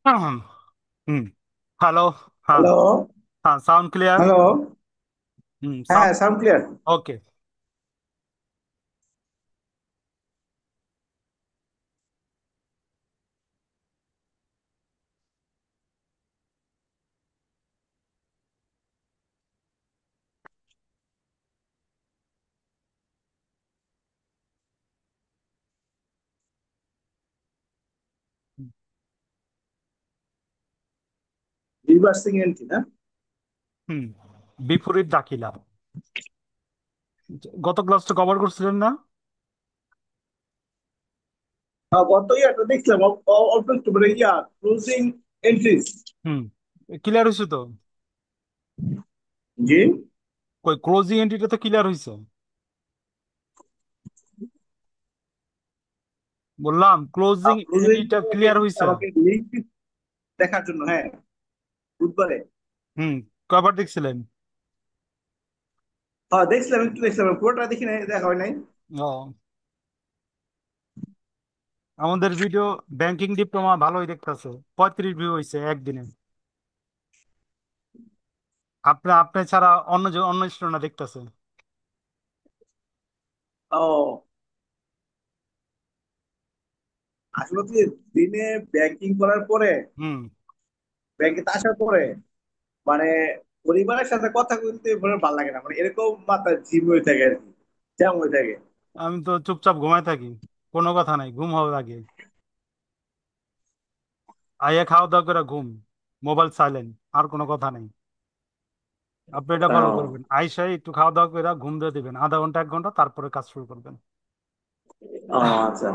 হুম। Hello. হ্যাঁ। Hello. হ্যাঁ, sound clear. Hello. হুম, হ্যাঁ, sound. Sound clear. Okay. Reversing entry না? হুম। বিপরীত দাখিলা। গত ক্লাসটা কভার করছিলেন না? গত ইয়ারটা দেখলাম অল্প একটু মানে ক্লোজিং এন্ট্রিজ। হুম। ক্লিয়ার হয়েছে তো? জি। কই ক্লোজিং এন্ট্রিটা তো ক্লিয়ার হয়েছে। বললাম ক্লোজিং ক্লোজিং এন্ট্রিটা ক্লিয়ার হয়েছে। আমাকে লিঙ্ক দেখার জন্য, হ্যাঁ, বুধবারে। হুম। কবার দেখছিলেন? হ্যাঁ, দেখছিলাম, একটু দেখছিলাম, পুরোটা দেখি নাই, দেখা হয় নাই। ও, আমাদের ভিডিও ব্যাংকিং ডিপ্লোমা ভালোই দেখতেছে। 35 ভিউ হয়েছে একদিনে। আপনি আপনি ছাড়া অন্য স্টুডেন্টরা দেখতেছে। ও, আসলে কি, দিনে ব্যাংকিং করার পরে, হুম। ব্যাংকে আসার পরে, মানে পরিবারের সাথে কথা বলতে ভালো লাগে না, মানে এরকম মাথা জিম হয়ে থাকে আর কি, জ্যাম হয়ে থাকে। আমি তো চুপচাপ ঘুমায় থাকি। কোনো কথা নাই, ঘুম হবে আগে। আইয়া খাওয়া দাওয়া করে ঘুম। Mobile silent. আর কোনো কথা নেই। আপনি এটা ফলো ও, করবেন, আইসাই একটু খাওয়া দাওয়া করে ঘুম দিয়ে দিবেন আধা ঘন্টা 1 ঘন্টা, তারপরে কাজ শুরু করবেন। ও, আচ্ছা।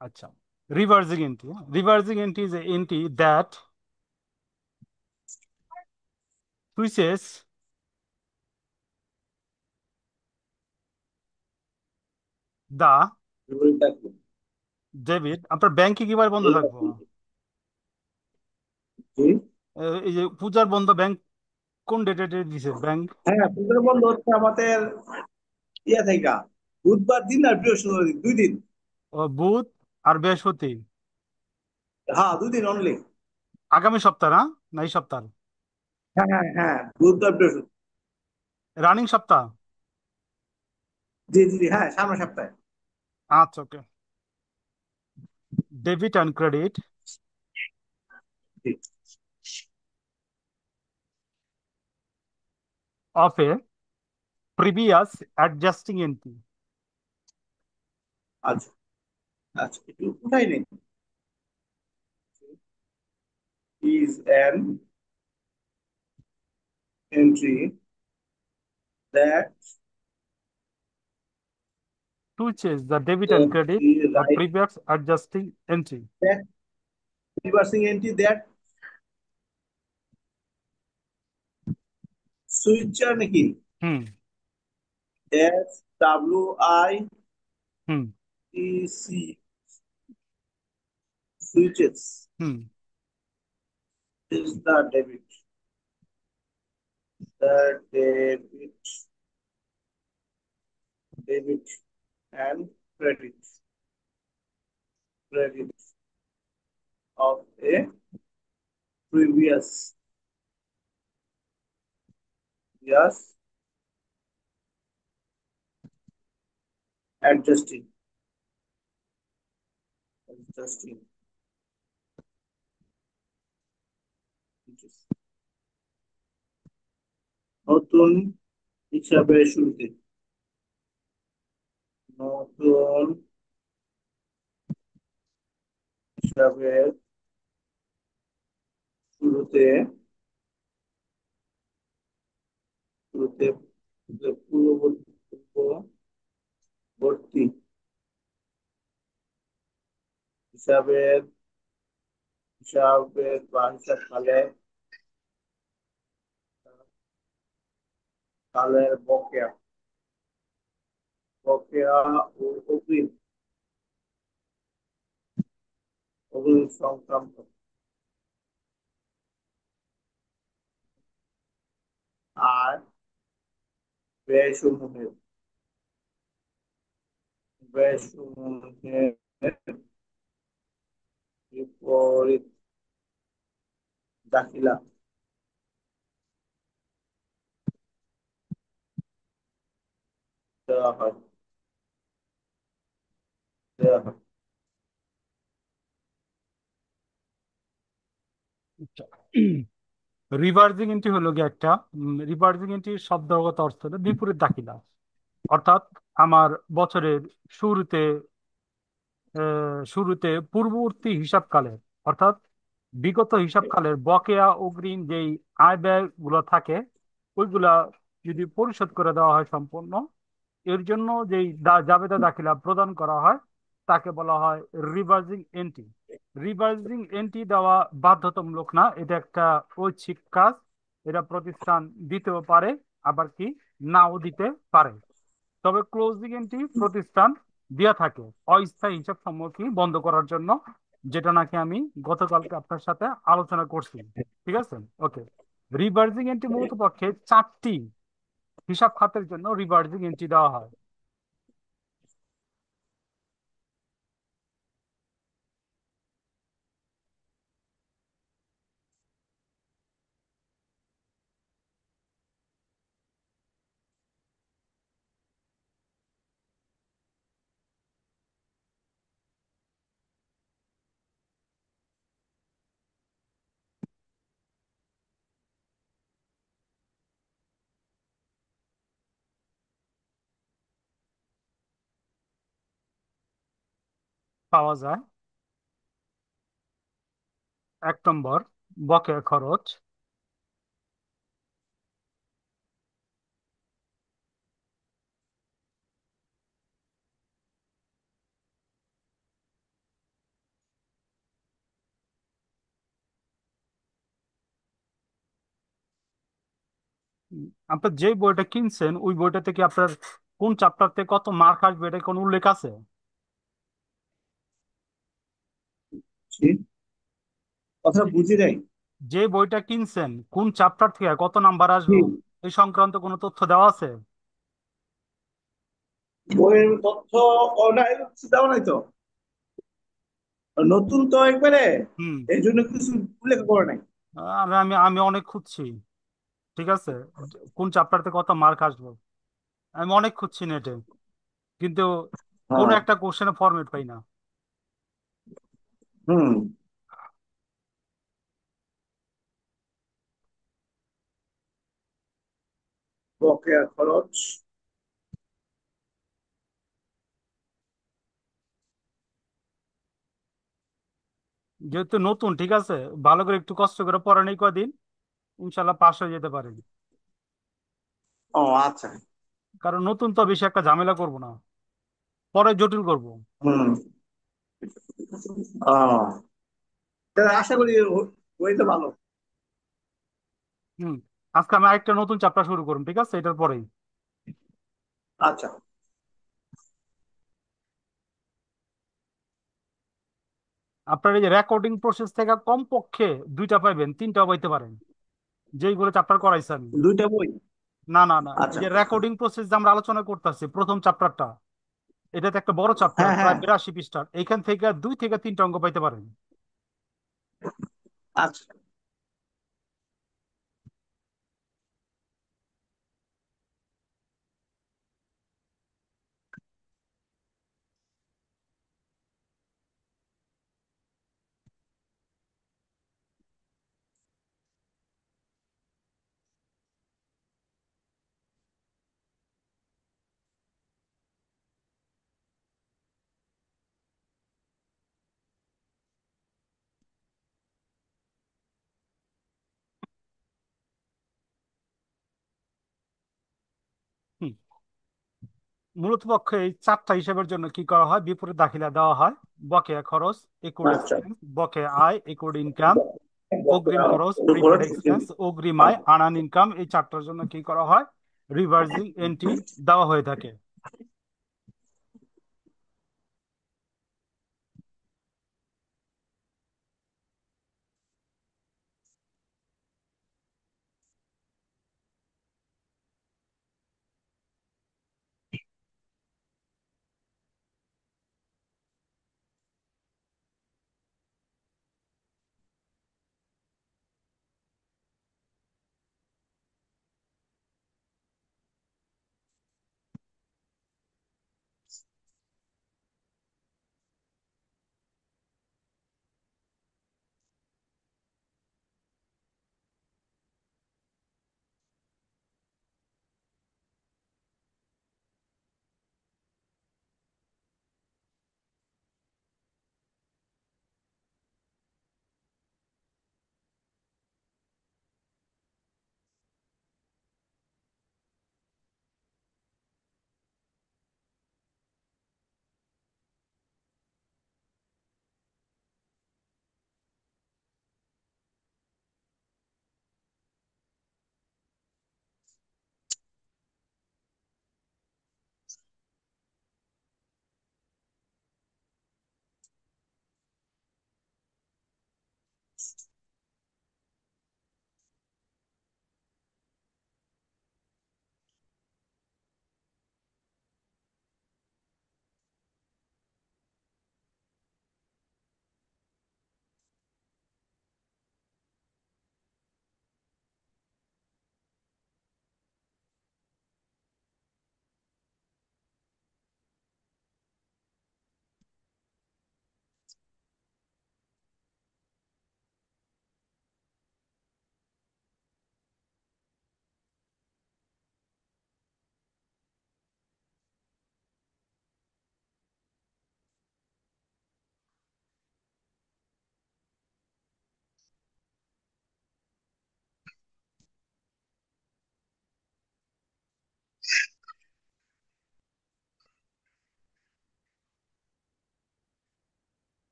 আচ্ছা। Reversing entry. Reversing entry is entry that switches the debit. আপনার ব্যাংকে কিভাবে বন্ধ থাকবো? জি। এই যে পূজার বন্ধ ব্যাংক কোন ডেটে দিছে ব্যাংক? হ্যাঁ, পূজার বন্ধ হচ্ছে আমাদের ইয়া থেকে, বুধবার দিন আর বৃহস্পতিবার দিন, 2 দিন। বুধ আর বৃহস্পতি। হ্যাঁ, 2 দিন অনলি। আগামী সপ্তাহ না? না এই সপ্তাহ? হ্যাঁ, হ্যাঁ, হ্যাঁ, বুধবার বৃহস্পতি। রানিং সপ্তাহ। জি, জি, জি, হ্যাঁ, সামনের সপ্তাহে। আচ্ছা, ওকে। ডেবিট অ্যান্ড ক্রেডিট জি। Of a previous adjusting entry. আচ্ছা, আচ্ছা, একটু উঠাই নেই। Is an entry that To change the debit and that credit, is the right, previous adjusting entry. That reversing entry that switcher নাকি? হুম। S W I হুম। E C, switches হুম। Is the debit, the debit, debit and credit of a previous years adjusting, adjusting নতুন হিসাবের শুরুতে, নতুন হিসাবের শুরুতে, শুরুতে পূর্ববর্তী হিসাবের, হিসাবের বা হিসাব কালের বকেয়া, বকেয়া ও অগ্রিম, অগ্রিম সংক্রান্ত আর ব্যয়সমূহের, ব্যয়সমূহের বিপরীত দাখিলা দেওয়া হয়, দেওয়া হয়। রিভার্সিং এন্ট্রি হলো গিয়ে একটা, রিভার্সিং এন্ট্রির শব্দগত অর্থ হলো বিপরীত দাখিলা। অর্থাৎ আমার বছরের শুরুতে পূর্ববর্তী হিসাবকালের, অর্থাৎ বিগত হিসাবকালের বকেয়া অগ্রিম যেই আয় ব্যয় গুলো থাকে, ওইগুলা যদি পরিশোধ করে দেওয়া হয় সম্পূর্ণ, এর জন্য যেই জাবেদা দাখিলা প্রদান করা হয় তাকে বলা হয় রিভার্সিং এন্ট্রি। রিভার্সিং এন্ট্রি দেওয়া বাধ্যতামূলক না, এটা একটা ঐচ্ছিক কাজ। এটা প্রতিষ্ঠান দিতেও পারে, আবার কি নাও দিতে পারে। তবে ক্লোজিং এন্ট্রি প্রতিষ্ঠান দিয়া থাকে অস্থায়ী হিসাব সমূহকে বন্ধ করার জন্য, যেটা নাকি আমি গতকালকে আপনার সাথে আলোচনা করছি। ঠিক আছে, ওকে। রিভার্সিং এন্ট্রি মূলত পক্ষে চারটি হিসাব খাতের জন্য রিভার্সিং এন্ট্রি দেওয়া হয়। পাওয়া যায়, 1 নম্বর বকেয়া খরচ। আপনার যে বইটা কিনছেন ওই বইটা থেকে আপনার কোন চ্যাপ্টারতে কত মার্ক আসবে এটা কোনো উল্লেখ আছে? জি, কথা যে বুঝি নাই। যে বইটা কিনছেন কোন চ্যাপ্টার থেকে কত নাম্বার জি, আসবে এই সংক্রান্ত কোনো তথ্য দেওয়া আছে? বইয়ের তথ্য ও না, এরকম কিছু দেওয়া নাই তো, নতুন তো একবারে, হুম। এই জন্য কিছু উল্লেখ করে নাই। আমি আমি আমি অনেক খুঁজছি, ঠিক আছে, কোন চ্যাপ্টারতে কত মার্ক আসবে আমি অনেক খুঁজছি নেটে, কিন্তু কোন হ্যাঁ। একটা কোশ্চেনে ফরম্যাট পাই না। হুম। বকেয়া খরচ। যেহেতু নতুন, ঠিক আছে, ভালো করে একটু কষ্ট করে পড়া নেই কদিন, ইনশাল্লাহ পাস হয়ে যেতে পারেন। ও আচ্ছা। কারণ নতুন তো বেশি একটা ঝামেলা করব না, পরে জটিল করব। হুম। ও, তাহলে আশা করি বইটা ভালো। হুম। আজকে আমি আরেকটা নতুন চ্যাপ্টার শুরু করুন, ঠিক আছে, এটার পরেই। আচ্ছা। আপনার এই যে রেকর্ডিং প্রসেস থেকে কমপক্ষে 2টা পাইবেন, 3টাও পাইতে পারেন, যেইগুলো চ্যাপ্টার করাইছি আমি। দুইটা বই। না না না, এই আচ্ছা। যে রেকর্ডিং প্রসেস যে আমরা আলোচনা করতেছি প্রথম চ্যাপ্টারটা, এটাতে একটা বড় চ্যাপ্টার হ্যাঁ, হ্যাঁ। প্রায় 82 পৃষ্ঠার, এইখান থেকে 2 থেকে 3টা অঙ্ক পাইতে পারেন। আচ্ছা। হুম। মূলত পক্ষে এই 4টা হিসাবের জন্য কি করা হয়, বিপরীত দাখিলা দেওয়া হয়। বকেয়া খরচ, একুড আচ্ছা। এক্সপেন্স, বকেয়া আয়, একুড ইনকাম, অগ্রিম খরচ, প্রিপেড উপরে- এক্সপেন্স, অগ্রিম আয়, আনান ইনকাম, এই 4টার জন্য কি করা হয়, রিভার্সিং এন্ট্রি দেওয়া হয়ে থাকে।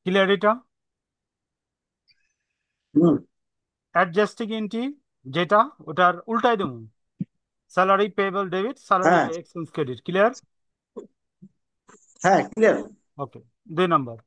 ক্লিয়ার এটা? হুম। অ্যাডজাস্টিং এন্ট্রি যেটা, ওটার উল্টাই দেবো, স্যালারি পেয়েবল ডেবিট, স্যালারি হ্যাঁ, এক্সপেন্স ক্রেডিট। ক্লিয়ার? হ্যাঁ, ক্লিয়ার। ওকে, 2 নম্বর।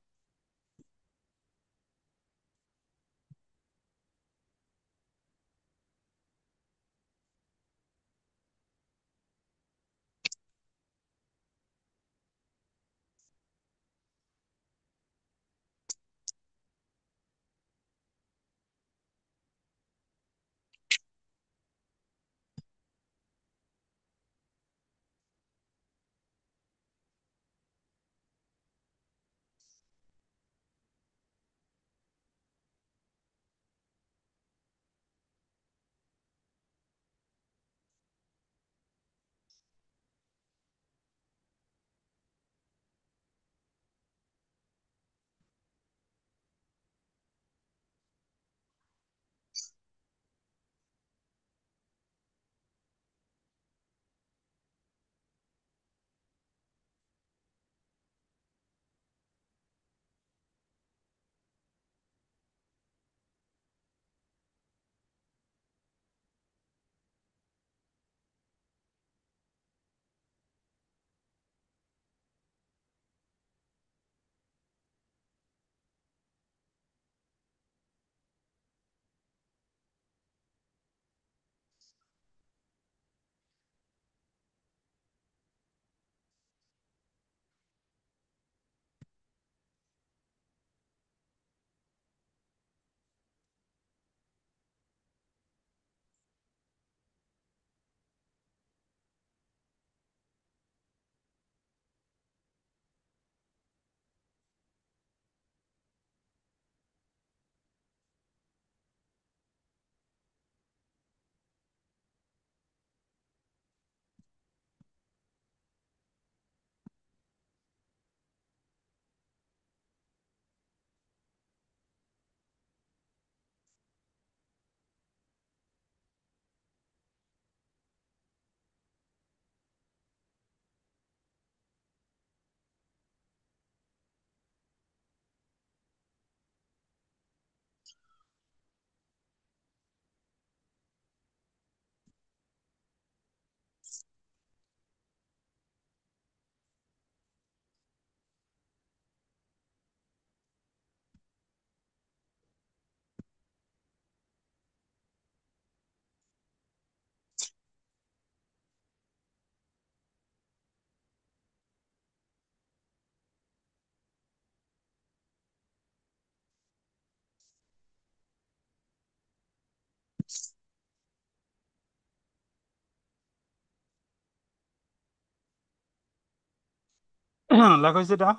লেখা হয়েছে এটা?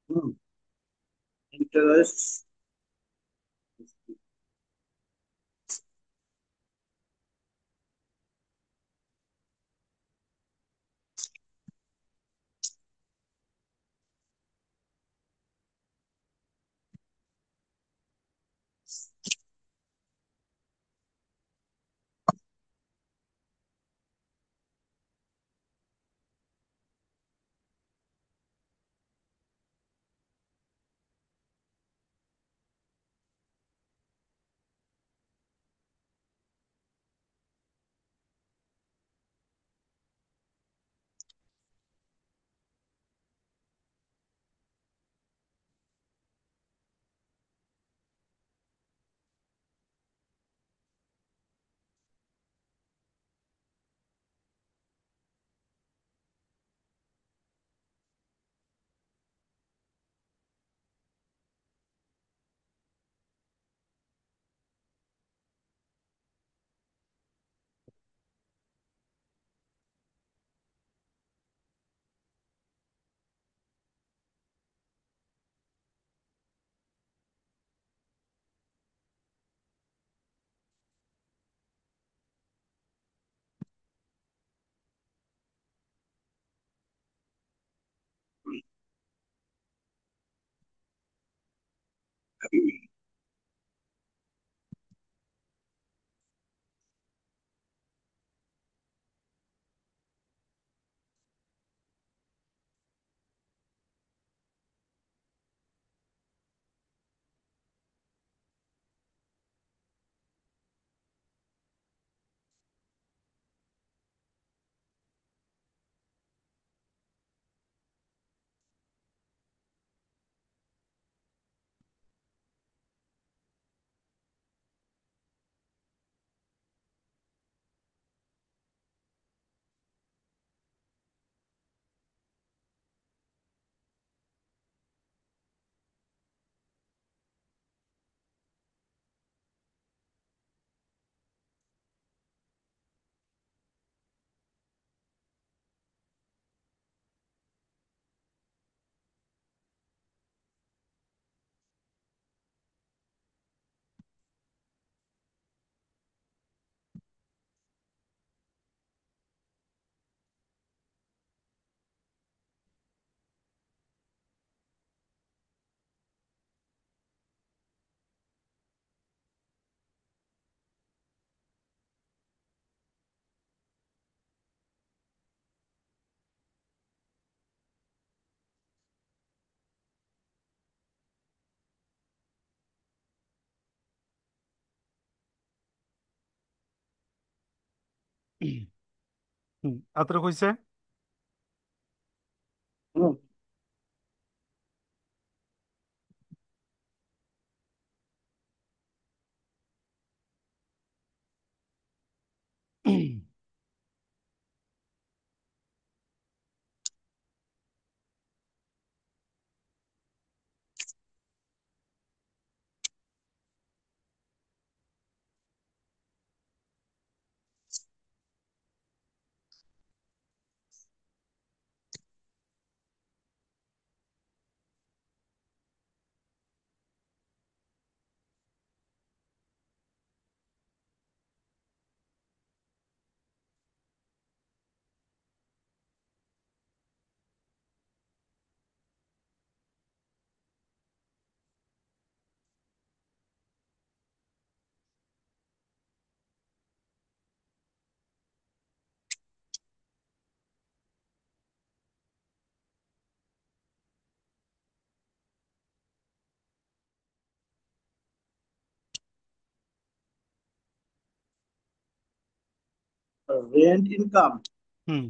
হুম। ইন্টারেস্ট। এতটুকু হয়েছে। হুম। Rent income. হুম।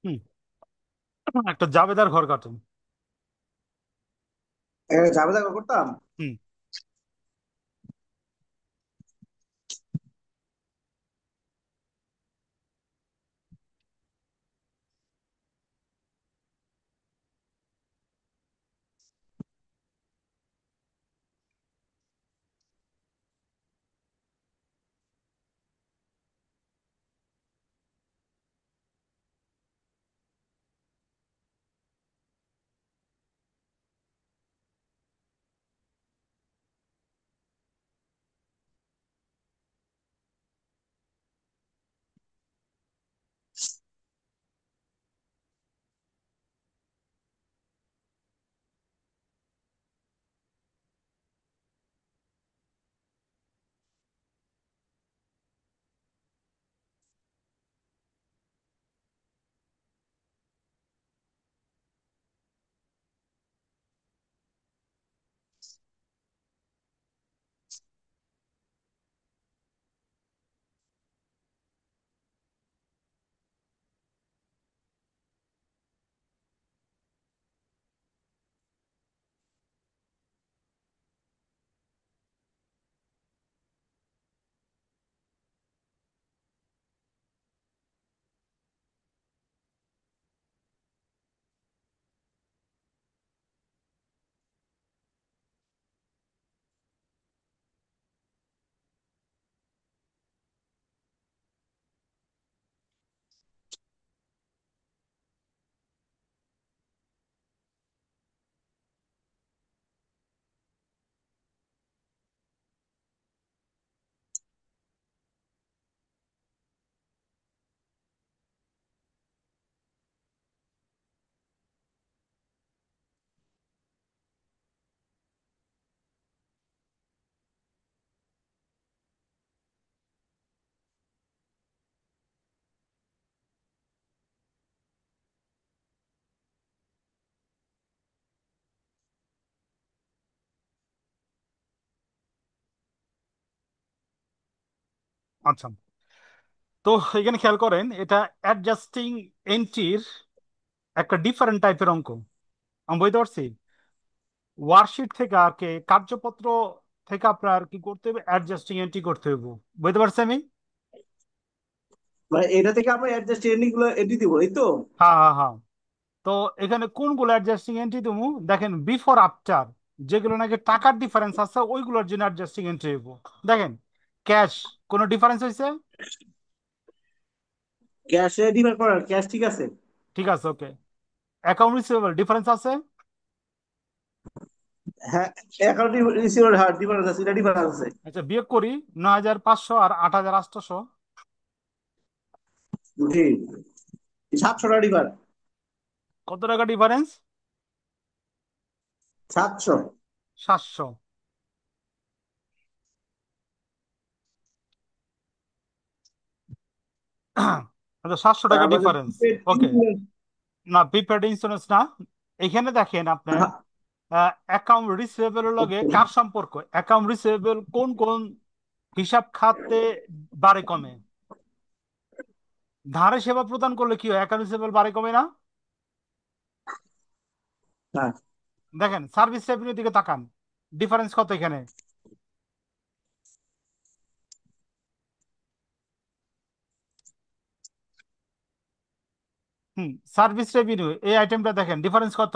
হুম। একটা জাবেদার ঘর কাটেন। ঝামেলা করতাম। হুম। আচ্ছা, তো এখানে খেয়াল করেন, এটা অ্যাডজাস্টিং এন্ট্রির একটা ডিফারেন্ট টাইপের অঙ্ক। আমি বুঝতে পারছি। ওয়ার্কশিট থেকে আর কি কার্যপত্র থেকে আপনার কি করতে হবে, অ্যাডজাস্টিং এন্ট্রি করতে হবে। বুঝতে পারছি আমি। মানে এটা থেকে আমরা অ্যাডজাস্ট ট্রেনিং গুলো এটি দিব, এই তো? হ্যাঁ হ্যাঁ হ্যাঁ। তো এখানে কোনগুলো অ্যাডজাস্টিং এন্ট্রি দেবো, দেখেন বিফোর আফটার, যেগুলো নাকি টাকার ডিফারেন্স আছে ওইগুলোর জন্য অ্যাডজাস্টিং এন্ট্রি দেবো। দেখেন ক্যাশ, কোনো ডিফারেন্স হয়েছে? ক্যাশে ডিফার করার, ক্যাশ ঠিক আছে। ঠিক আছে, ওকে। অ্যাকাউন্ট রিসিভেবল ডিফারেন্স আছে। হ্যাঁ, অ্যাকাউন্ট রিসিভার, হ্যাঁ ডিফারেন্স আছে, এটা ডিফারেন্স আছে। আচ্ছা, বিয়োগ করি 9,500 আর 8,800। বুঝি, 700 টাকা ডিফার। কত টাকা ডিফারেন্স? 700। 700। আচ্ছা, 700 টাকা আমাদের ডিফারেন্স। ওকে। না, প্রিপেড ইন্স্যুরেন্স না। এখানে দেখেন আপনার অ্যাকাউন্ট রিসিভেবলের লগে কার সম্পর্ক, অ্যাকাউন্ট রিসিভেবল কোন কোন হিসাব খাতে বাড়ে কমে। ধারে সেবা প্রদান করলে কি হয়, অ্যাকাউন্ট রিসিভেবল বাড়ে কমে না? হ্যাঁ, দেখেন সার্ভিস রেভিনিউর দিকে তাকান, ডিফারেন্স কত এখানে? সার্ভিস রেভিনিউ এই আইটেমটা দেখেন ডিফারেন্স কত?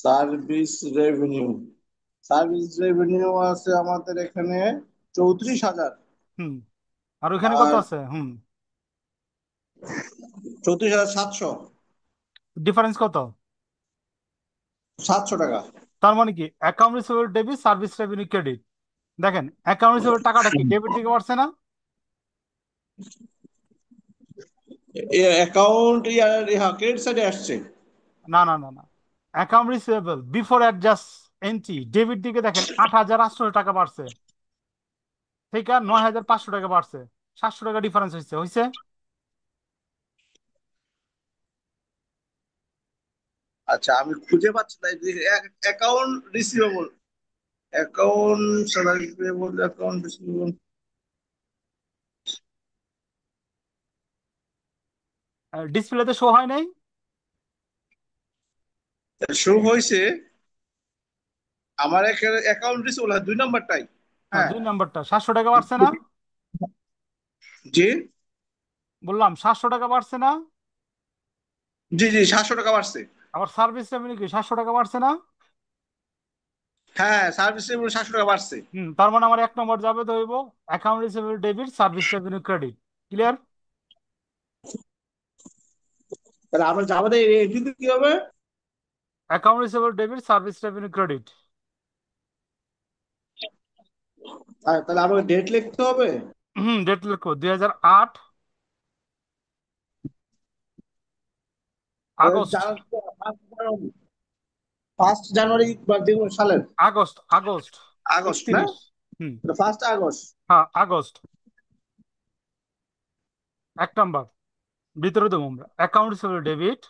সার্ভিস রেভিনিউ, সার্ভিস রেভিনিউ আছে আমাদের এখানে 34,000। হুম। আর ওইখানে কত আর আছে? 34,700। ডিফারেন্স কত? 700 টাকা। তার মানে কি account receivable debit, service revenue credit. দেখেন অ্যাকাউন্ট রিসিভেবল টাকাটা কি ডেবিট দিকে বাড়ছে না? অ্যাকাউন্ট ইয়ার, হ্যাঁ ক্রেডিট সাইডে আসছে। না না না না, account receivable before adjust entry debit দিকে দেখেন 8,800 টাকা বাড়ছে, ঠিক আছে 9,500 টাকা বাড়ছে। 700 টাকা ডিফারেন্স হয়েছে হয়েছে। আচ্ছা, আমি খুঁজে পাচ্ছি না account receivable, account salary payable, account receivable. ডিসপ্লেতে শো হয় নাই? শো হয়েছে আমার অ্যাকাউন্ট রিসিভেবল, 2 নাম্বারটাই। হ্যাঁ, হ্যাঁ। 2 নম্বরটা 700 টাকা বাড়ছে না? জি, বললাম 700 টাকা বাড়ছে না? জি, জি, 700 টাকা বাড়ছে। আবার সার্ভিস রেভিনিউ কি 700 টাকা বাড়ছে না? হ্যাঁ, সার্ভিস রেভিনিউ 700 টাকা বাড়ছে। তার মানে আমার 1 নম্বর যাবে তো হইব account receivable debit, service revenue credit. Clear? তাহলে আমরা আমাদের এন্ট্রিতে কি হবে? Account receivable debit, service revenue credit. তাহলে আমাকে ডেট লিখতে হবে। ডেট লিখো 2008 আগস্ট। 1 জানুয়ারি বা যে কোনো সালের। আগস্ট আগস্ট আগস্ট না? 31। হুম। 1 আগস্ট। হ্যাঁ আগস্ট। 1 নম্বর ভিতরে দেবো আমরা account receivable debit,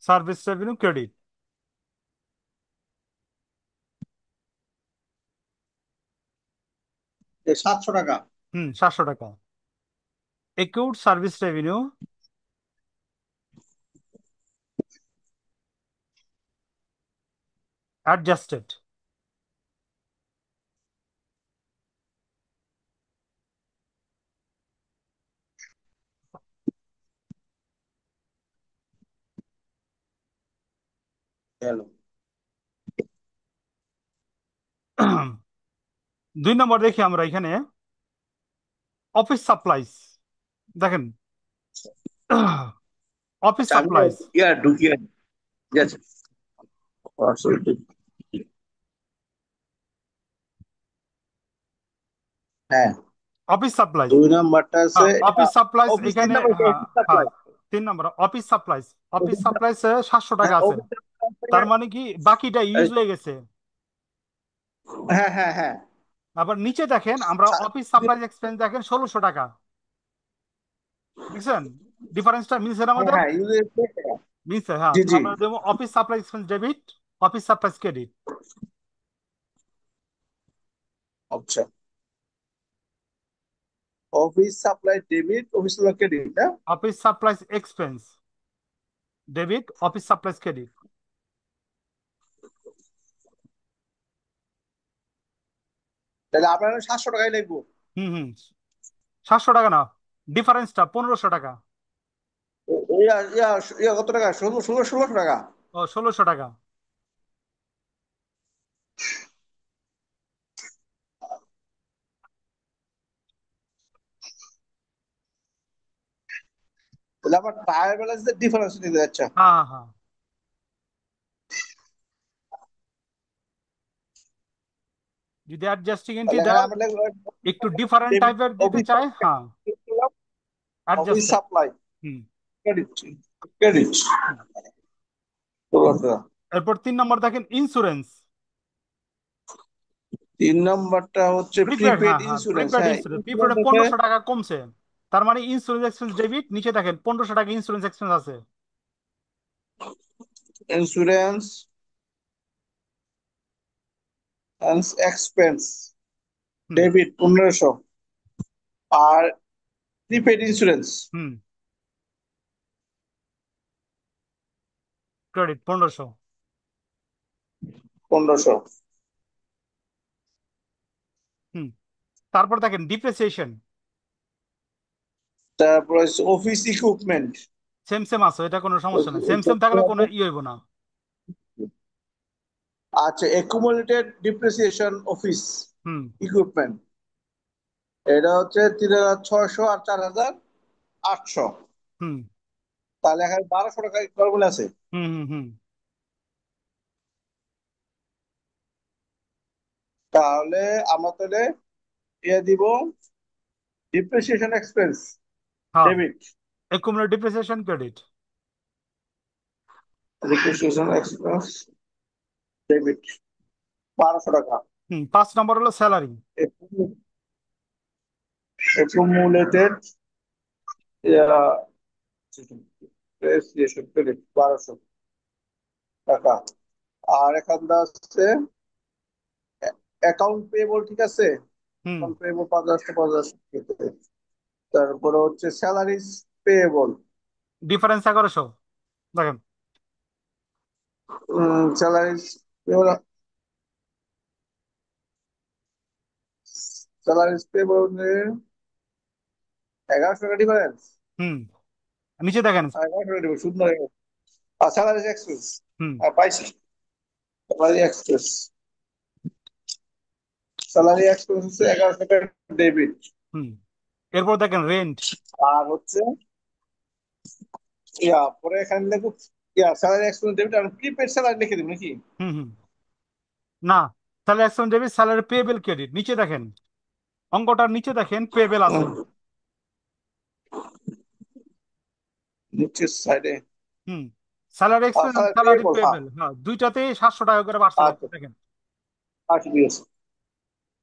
service revenue credit. 700 টাকা। 700 টাকা। Acute service revenue adjusted. গেল। 2 নম্বর দেখি আমরা এখানে অফিস সাপ্লাইজ। দেখেন অফিস আচ্ছা, আমি সাপ্লাইজ। ঢুকিয়ে, ঠিক আছে। হ্যাঁ, অফিস সাপ্লাইজ। 2 নাম্বারটা আছে হ্যাঁ এটা। অফিস সাপ্লাইজ অফিস তিন এখানে। নাম্বার, হ্যাঁ অফিস হ্যাঁ। সাপ্লাই। 3 নম্বর office supplies. Office office, supplies 700 টাকা হ্যাঁ আছে। অফিস তার সাপ্লাই। মানে কি বাকিটা ইউজ লেগেছে। হ্যাঁ হ্যাঁ হ্যাঁ। আবার নিচে দেখেন আমরা সা- অফিস সাপ্লাই এক্সপেন্স দেখেন 1600 টাকা। বুঝছেন ডিফারেন্সটা মিলছে না হ্যাঁ আমাদের? হ্যাঁ ইউজের। মিলছে, হ্যাঁ। জি জি। আমরা দেবো office supply expense debit, office supplies credit. আচ্ছা, office supply debit, office supply credit না? Office supplies expense debit, office supplies credit. তাহলে আপনার 700 টাকাই লাগবো। হুম হুম। 700 টাকা না, ডিফারেন্সটা 1500 টাকা। ইয়া ইয়া ইয়া কত টাকা, 1600 টাকা? ও 1600 টাকা। তাহলে আমার ট্রায়াল ব্যালেন্সের ডিফারেন্স নিতে যাচ্ছে। হ্যাঁ হ্যাঁ হ্যাঁ। যদি অ্যাডজাস্টিং এন্ট্রি তাহলে এখানে দেয়, আমরা লিখবো একটু ডিফারেন্ট ডেবিট, টাইপের দিতে অফিস চায়, হ্যাঁ, অফিস অ্যাডজাস্টেড। সাপ্লাই হুম ক্রেডিট, ক্রেডিট হুম। 1600 টাকা। এরপর 3 নম্বর দেখেন ইন্স্যুরেন্স। 3 নম্বরটা হচ্ছে প্রিপেড, প্রিপেড হ্যাঁ হ্যাঁ, ইন্স্যুরেন্স। প্রিপেড হ্যাঁ, ইন্স্যুরেন্স, ইন্স্যুরেন্স প্রিপেডে আছে। 1500 টাকা কমছে। তার মানে ইন্স্যুরেন্স এক্সপেন্স ডেবিট, নিচে দেখেন 1500 টাকা ইন্স্যুরেন্স এক্সপেন্স আছে। ইন্স্যুরেন্স এক্সপেন্স হুম ডেবিট 1500, আর প্রিপেড ইন্স্যুরেন্স হুম। ক্রেডিট 1500। 1500। হুম। তারপর দেখেন ডিপ্রিসিয়েশন। তারপর অফিস ইকুইপমেন্ট। সেম সেম আছে, এটা কোনো সমস্যা নেই, সেম সেম থাকলে কোনো ই হইব না। আচ্ছা, অ্যাকুমুলেটেড ডিপ্রিসিয়েশন অফিস হুম ইকুইপমেন্ট, এটা হচ্ছে 3600 আর 4800। হুম তাহলে এখানে 1200 টাকা ফর্মুলা আছে। হুম হুম হুম। তাহলে আমরা তাহলে ইয়ে দিব, ডিপ্রিসিয়েশন এক্সপেন্স হ্যাঁ, debit, accumulate depreciation credit. Depreciation expense debit 1200 টাকা। হুম। 5 নম্বর হলো স্যালারি। অ্যাকুমুলেটেড ডিপ্রিসিয়েশন ক্রেডিট 1200 টাকা। আর এখানটা হচ্ছে অ্যাকাউন্ট পেয়েবল, ঠিক আছে? হুম। অ্যাকাউন্ট পেয়েবল 50 তারপরে হচ্ছে স্যালারিজ পেয়েবল, ডিফারেন্স 1100 দেখেন। স্যালারিজ পেয়েবল, স্যালারিজ পেয়েবল 1100 টাকা ডিফারেন্স। হুম। নিচে দেখেন। 1100 টাকা difference, শূন্য আর স্যালারিজ এক্সপেন্স হুম পাইছি। স্যালারি এক্সপেন্স, স্যালারি এক্সপেন্স হচ্ছে 1100 টাকা ডেবিট। হুম। এরপর দেখেন রেন্ট। আর হচ্ছে পরে এখানে লিখব স্যালারি এক্সপেন্স ডেবিট, আর প্রিপেড স্যালারি লিখে দিব নাকি? হুম হুম। না, salary expense debit, salary payable credit, নিচে দেখেন, অঙ্কটার নিচে দেখেন পেয়েবল আছে। উম, নিচের সাইডে হুম। Salary expense, salary salary payable, হ্যাঁ। পেয়েবল, হ্যাঁ, দুইটাতেই 700 টাকা করে বাড়ছে আচ্ছা দেখেন। আচ্ছা, ঠিক আছে।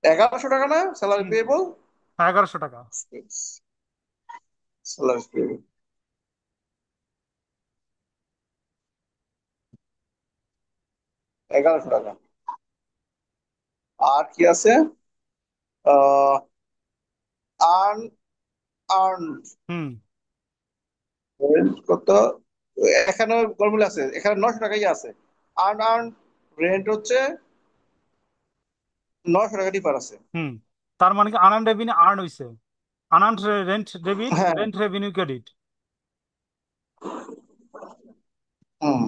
1100 টাকা না স্যালারি হুম। পেয়েবল? হ্যাঁ, 1100 টাকা। স্যালারি পেয়েবল 1100 টাকা। আর কি আছে? আহ আর্ন আর্ন হুম কত? এখানে ফর্মুলা আছে, এখানে 900 টাকাই আছে। আর্ন আর্ন রেন্ট হচ্ছে 900 টাকা ডিফার আছে। হুম। তার মানে কি আনান রেভিনিউ আর্ন হইছে, আনান রেন্ট ডেবিট, হ্যাঁ। Rent revenue credit. হুম।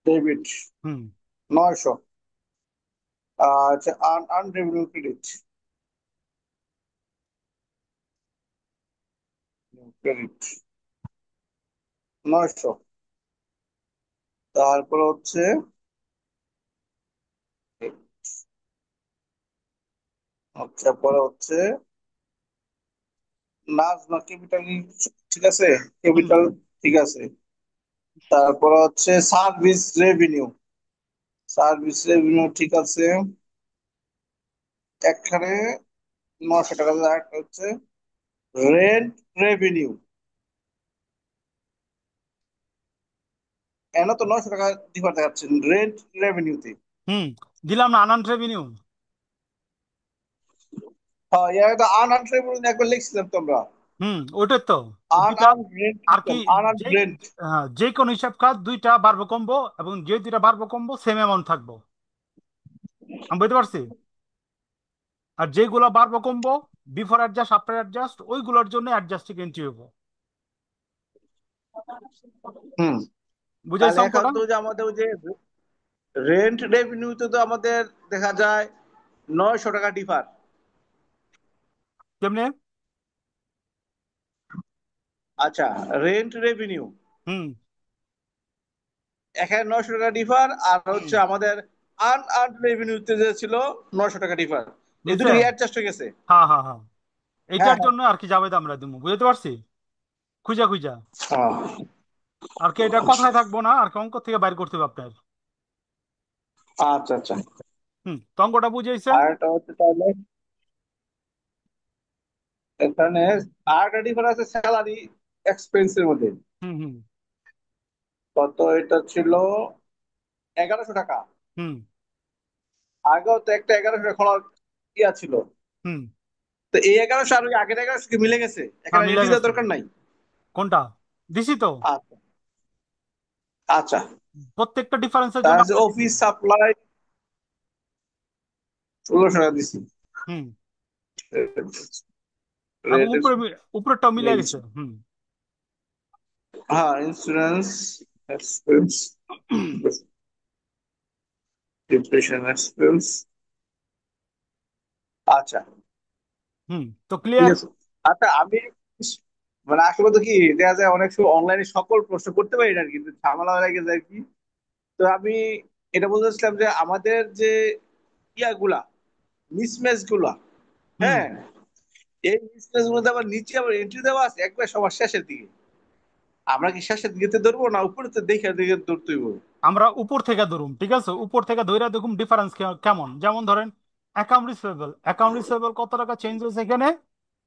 ডেবিট হুম 900। আচ্ছা, earn earn revenue credit, credit 900। তারপর হচ্ছে আচ্ছা, পরে হচ্ছে নাজমা ক্যাপিটাল, ঠিক আছে? হুম ক্যাপিটাল ঠিক আছে। তারপর হচ্ছে সার্ভিস রেভিনিউ। সার্ভিস রেভিনিউ ঠিক আছে। এখানে 900 টাকা, একটা হচ্ছে রেন্ট রেভিনিউ। এনে তো 900 টাকা ডিফার দেখাচ্ছে রেন্ট রেভিনিউতে। হুম, দিলাম না আনআর্নড রেভিনিউ। হ্যাঁ, এটা আনআর্নড রেভিনিউ একবার লিখছিলাম তোমরা। ওইটাই তো। ওই দুইটা আনআর্নড রেন্ট আর কি, লিখলাম, আনআর্নড যে রেন্ট। যে কোনো হিসাব কাজ দুইটা বাড়বো কমবো, এবং যে দুইটা বাড়বো কমবো সেম অ্যামাউন্ট থাকবো। আমি বুঝতে পারছি। আর যেগুলো বাড়বো কমবো, বিফোর অ্যাডজাস্ট আফটার অ্যাডজাস্ট, ওইগুলোর জন্য অ্যাডজাস্টিং এন্ট্রি হবো। হুম। বুঝাইছে তাহলে এখন অঙ্কটা? তো যে আমাদের ওই যে রেন্ট রেভিনিউতে তো আমাদের দেখা যায় 900 টাকা ডিফার। কেমনে? আচ্ছা, রেন্ট রেভিনিউ হুম এখানে 900 টাকা ডিফার, আর হুম হচ্ছে আমাদের আনআর্নড রেভিনিউতে যে ছিল 900 টাকা ডিফার। এই মিলছে। দুটো কি অ্যাডজাস্ট হয়ে গেছে? হ্যাঁ হ্যাঁ হ্যাঁ, হ্যাঁ, এটার হ্যাঁ। জন্য আর কি যাবে আমরা দিব, বুঝতে পারছি। খুঁজা খুঁজা ও, আর কি, এটা কথায় থাকবো না আর কি, অঙ্ক থেকে বাইর করতে হবে আপনার। আচ্ছা, আচ্ছা। তো অঙ্কটা বুঝাইছে। আর এটা হচ্ছে তাহলে এখানে আর একটা ডিফার আছে স্যালারি এক্সপেন্সের মধ্যে। হুম হুম কত এটা ছিল? 1100 টাকা। হুম আগেও তো একটা 1100 খোলা ইয়া ছিল। হুম তো এই 1100 আর ওই আগের 1100 কি মিলে গেছে? হ্যাঁ এখানে মিলে এন্ট্রি দেওয়ার গেছে। দরকার নাই। কোনটা? দিছি তো। আচ্ছা, আচ্ছা। প্রত্যেকটা ডিফারেন্সের তার জন্য হচ্ছে আমরা দিব। অফিস সাপ্লাই 1600 টাকা দিছি। হুম, এবং উপরে উপরেরটাও মিলে গেছে। হ্যাঁ, ইন্স্যুরেন্স এক্সপেন্স, ডিপ্রেশন এক্সপেন্স। আচ্ছা, তো ঠিক ক্লিয়ার। আছে। আচ্ছা, আমি মানে আসলে তো কি দেখা যায় অনেক সময় অনলাইনে সকল প্রশ্ন করতে পারি না আর কি, তো ঝামেলা হয়ে গেছে আর কি। তো আমি এটা বলতে চাচ্ছিলাম যে আমাদের যে ইয়াগুলা, মিসম্যাচ গুলা, হুম হ্যাঁ, এই মিসম্যাচ গুলোতে আবার নিচে আবার এন্ট্রি দেওয়া আছে একবার সবার শেষের দিকে। আমরা কি শেষের দিকে ধরবো না উপরে তো দেখে দেখে ধরতে হইব? আমরা উপর থেকে ধরুম, ঠিক আছে, উপর থেকে ধরে দেখুন ডিফারেন্স কেমন। যেমন ধরেন অ্যাকাউন্ট রিসিভেবল, অ্যাকাউন্ট রিসিভেবল কত টাকা চেঞ্জ হয়েছে এখানে?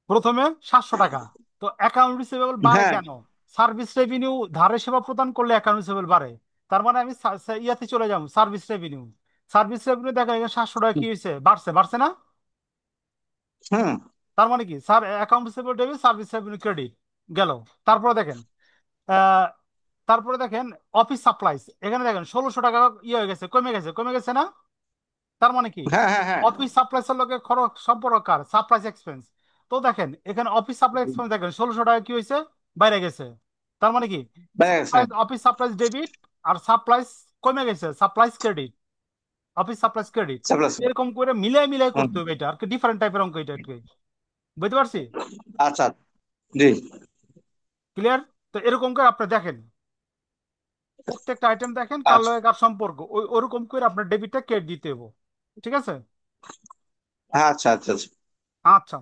প্রথমে 700 টাকা। তো অ্যাকাউন্ট রিসিভেবল বাড়ে হ্যাঁ, কেন? সার্ভিস রেভিনিউ ধারে সেবা প্রদান করলে অ্যাকাউন্ট রিসিভেবল বাড়ে। তার মানে আমি ইয়াতে চলে যাব, সার্ভিস রেভিনিউ। সার্ভিস রেভিনিউ দেখা এখানে 700 টাকা কি হয়েছে, বাড়ছে, বাড়ছে না? হুম, তার মানে কি, sir account receivable debit, service revenue credit গেল। তারপরে দেখেন, আহ, তারপরে দেখেন অফিস সাপ্লাইস, এখানে দেখেন 1600 টাকা ইয়ে হয়ে গেছে, কমে গেছে, কমে গেছে না? তার মানে কি, হ্যাঁ, হ্যাঁ, হ্যাঁ, অফিস সাপ্লাইসের লগে খরচ সম্পর্ক কার? Supplies expense. তো দেখেন এখানে অফিস সাপ্লাই এক্সপেন্স দেখেন 1600 টাকা কি হয়েছে, বাইরে গেছে। তার মানে কি, ব্যাস, হ্যাঁ। সাপ্লাইস, অফিস সাপ্লাইস ডেবিট, আর সাপ্লাইস কমে গেছে, supplies credit, office supplies credit. Supplies. এরকম করে মিলাই মিলাই হুম, করতে হবে, এটা আর কি ডিফারেন্ট টাইপের অঙ্ক এটা একটু। বুঝতে পারছি? আচ্ছা, জি, ক্লিয়ার? তো এরকম করে আপনি দেখেন, প্রত্যেকটা আইটেম দেখেন কার আচ্ছা, লগে কার সম্পর্ক, ওই ওরকম করে আপনার ডেবিটটা কেটে দিতে হবে। ঠিক আছে? আচ্ছা, আচ্ছা, আচ্ছা, আচ্ছা,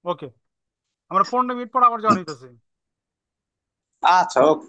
ওকে। আমরা 15 মিনিট পর আবার জয়েন হইতেছি। আচ্ছা, ওকে।